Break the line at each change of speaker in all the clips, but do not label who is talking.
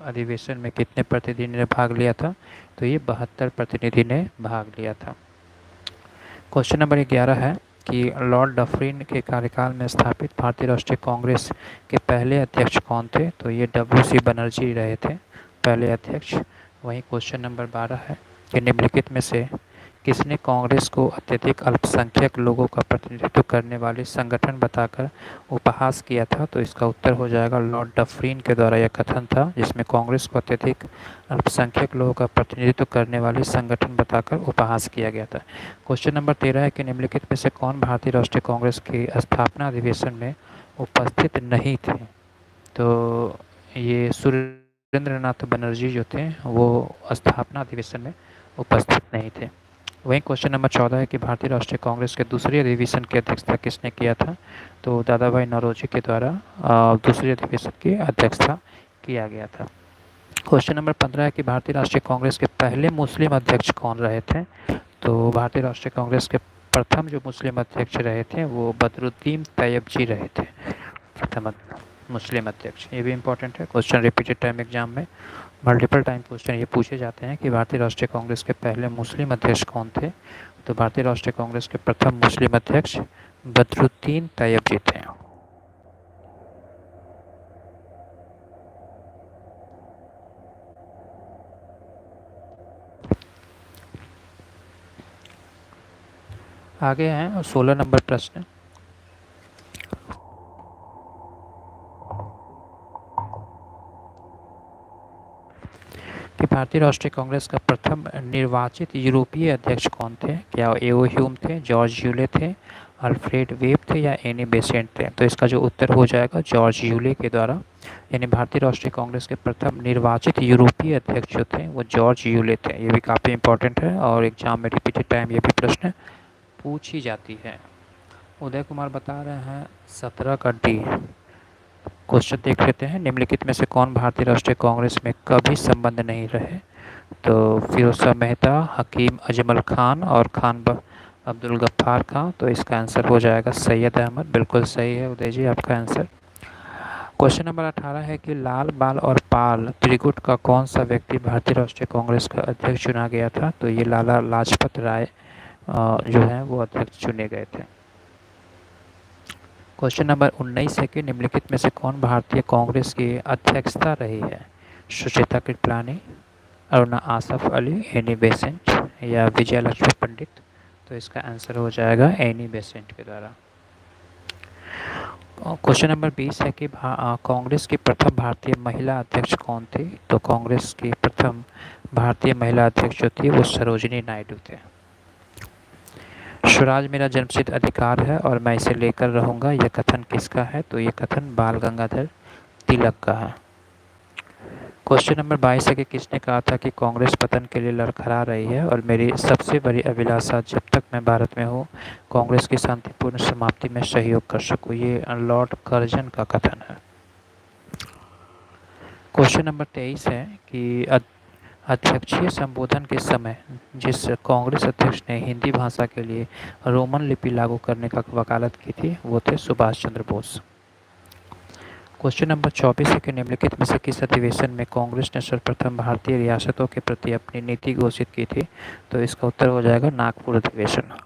अधिवेशन में कितने प्रतिनिधि ने भाग लिया था? तो ये 72 प्रतिनिधि ने भाग लिया था। क्वेश्चन नंबर 11 है कि लॉर्ड डफरिन के कार्यकाल में स्थापित भारतीय राष्ट्रीय कांग्रेस के पहले अध्यक्ष कौन थे? तो ये WC बनर्जी रहे थे पहले अध्यक्ष। वहीं क्वेश्चन नंबर 12 है कि निम्नलिखित में से किसने कांग्रेस को अत्यधिक अल्पसंख्यक लोगों का प्रतिनिधित्व करने वाले संगठन बताकर उपहास किया था? तो इसका उत्तर हो जाएगा लॉर्ड डफरिन के द्वारा यह कथन था, जिसमें कांग्रेस को अत्यधिक अल्पसंख्यक लोगों का प्रतिनिधित्व करने वाले संगठन बताकर उपहास किया गया था। क्वेश्चन नंबर 13 है कि निम्नलिखित में से कौन भारतीय राष्ट्रीय कांग्रेस के स्थापना अधिवेशन में उपस्थित नहीं थे? तो ये सुरेंद्रनाथ बनर्जी जो थे वो स्थापना अधिवेशन में उपस्थित नहीं थे। वहीं क्वेश्चन नंबर 14 है कि भारतीय राष्ट्रीय कांग्रेस के दूसरे अधिवेशन की अध्यक्षता किसने किया था? तो दादा भाई नौरोजी के द्वारा दूसरे अधिवेशन की अध्यक्षता किया गया था। क्वेश्चन नंबर 15 है कि भारतीय राष्ट्रीय कांग्रेस के पहले मुस्लिम अध्यक्ष कौन रहे थे? तो भारतीय राष्ट्रीय कांग्रेस के प्रथम जो मुस्लिम अध्यक्ष रहे थे वो बदरुद्दीन तैयब जी रहे थे, प्रथम मुस्लिम अध्यक्ष। ये भी इंपॉर्टेंट है, क्वेश्चन रिपीटेड टाइम एग्जाम में मल्टीपल टाइम क्वेश्चन ये पूछे जाते हैं कि भारतीय राष्ट्रीय कांग्रेस के पहले मुस्लिम अध्यक्ष कौन थे? तो भारतीय राष्ट्रीय कांग्रेस के प्रथम मुस्लिम अध्यक्ष बदरुद्दीन तैयब जी थे। आगे हैं 16 नंबर प्रश्न। कि भारतीय राष्ट्रीय कांग्रेस का प्रथम निर्वाचित यूरोपीय अध्यक्ष कौन थे? क्या एओ ह्यूम थे, जॉर्ज यूले थे, अल्फ्रेड वेब थे या एनी बेसेंट थे? तो इसका जो उत्तर हो जाएगा जॉर्ज यूले के द्वारा, यानी भारतीय राष्ट्रीय कांग्रेस के प्रथम निर्वाचित यूरोपीय अध्यक्ष जो थे वो जॉर्ज यूले थे। ये भी काफ़ी इंपॉर्टेंट है और एग्जाम में रिपीटेड टाइम ये भी प्रश्न पूछी जाती है। उदय कुमार बता रहे हैं 17 का डी। क्वेश्चन देख लेते हैं, निम्नलिखित में से कौन भारतीय राष्ट्रीय कांग्रेस में कभी संबंध नहीं रहे? तो फिरोज शाह मेहता, हकीम अजमल खान और खान अब्दुल गफ्फार खान। तो इसका आंसर हो जाएगा सैयद अहमद। बिल्कुल सही है उदय जी आपका आंसर। क्वेश्चन नंबर 18 है कि लाल बाल और पाल त्रिगुट का कौन सा व्यक्ति भारतीय राष्ट्रीय कांग्रेस का अध्यक्ष चुना गया था? तो ये लाला लाजपत राय जो है वो अध्यक्ष चुने गए थे। क्वेश्चन नंबर 19 है कि निम्नलिखित में से कौन भारतीय कांग्रेस की अध्यक्षता रही है? सुचेता कृपलानी, अरुणा आसफ अली, एनी बेसेंट या विजय लक्ष्मी पंडित? तो इसका आंसर हो जाएगा एनी बेसेंट के द्वारा। क्वेश्चन नंबर 20 है कि कांग्रेस की प्रथम भारतीय महिला अध्यक्ष कौन थी? तो कांग्रेस की प्रथम भारतीय महिला अध्यक्ष जो थी वो सरोजिनी नायडू थे। स्वराज मेरा जन्मसिद्ध अधिकार है और मैं इसे लेकर रहूँगा, यह कथन किसका है? तो ये कथन बाल गंगाधर तिलक का है। क्वेश्चन नंबर 22 है कि किसने कहा था कि कांग्रेस पतन के लिए लड़खड़ा रही है और मेरी सबसे बड़ी अभिलाषा जब तक मैं भारत में हूँ कांग्रेस की शांतिपूर्ण समाप्ति में सहयोग कर सकूँ? ये लॉर्ड कर्जन का कथन है। क्वेश्चन नंबर 23 है कि अध्यक्षीय संबोधन के समय जिस कांग्रेस अध्यक्ष ने हिंदी भाषा के लिए रोमन लिपि लागू करने का वकालत की थी वो थे सुभाष चंद्र बोस। क्वेश्चन नंबर 24 है कि निम्नलिखित में से किस अधिवेशन में कांग्रेस ने सर्वप्रथम भारतीय रियासतों के प्रति अपनी नीति घोषित की थी? तो इसका उत्तर हो जाएगा नागपुर अधिवेशन।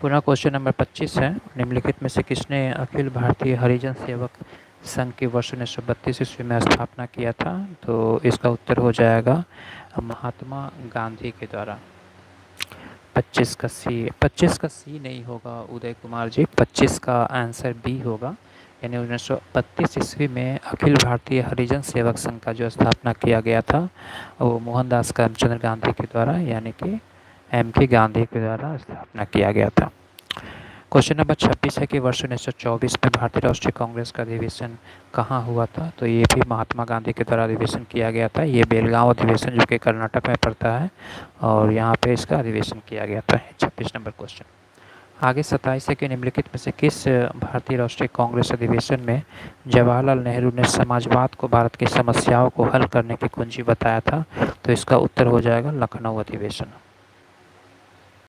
पुनः क्वेश्चन नंबर 25 है, निम्नलिखित में से किसने अखिल भारतीय हरिजन सेवक संघ की वर्ष 1932 ईस्वी में स्थापना किया था? तो इसका उत्तर हो जाएगा महात्मा गांधी के द्वारा। 25 का सी नहीं होगा उदय कुमार जी, 25 का आंसर बी होगा। यानी 1932 ईस्वी में अखिल भारतीय हरिजन सेवक संघ का जो स्थापना किया गया था वो मोहनदास करमचंद गांधी के द्वारा यानी कि MK गांधी के द्वारा स्थापना किया गया था। क्वेश्चन नंबर 26 है कि वर्ष 1924 में भारतीय राष्ट्रीय कांग्रेस का अधिवेशन कहाँ हुआ था? तो ये भी महात्मा गांधी के द्वारा अधिवेशन किया गया था। ये बेलगांव अधिवेशन जो कि कर्नाटक में पड़ता है और यहाँ पे इसका अधिवेशन किया गया था। 26 नंबर क्वेश्चन। आगे 27 है कि निम्नलिखित में से किस भारतीय राष्ट्रीय कांग्रेस अधिवेशन में जवाहरलाल नेहरू ने समाजवाद को भारत की समस्याओं को हल करने की कुंजी बताया था? तो इसका उत्तर हो जाएगा लखनऊ अधिवेशन।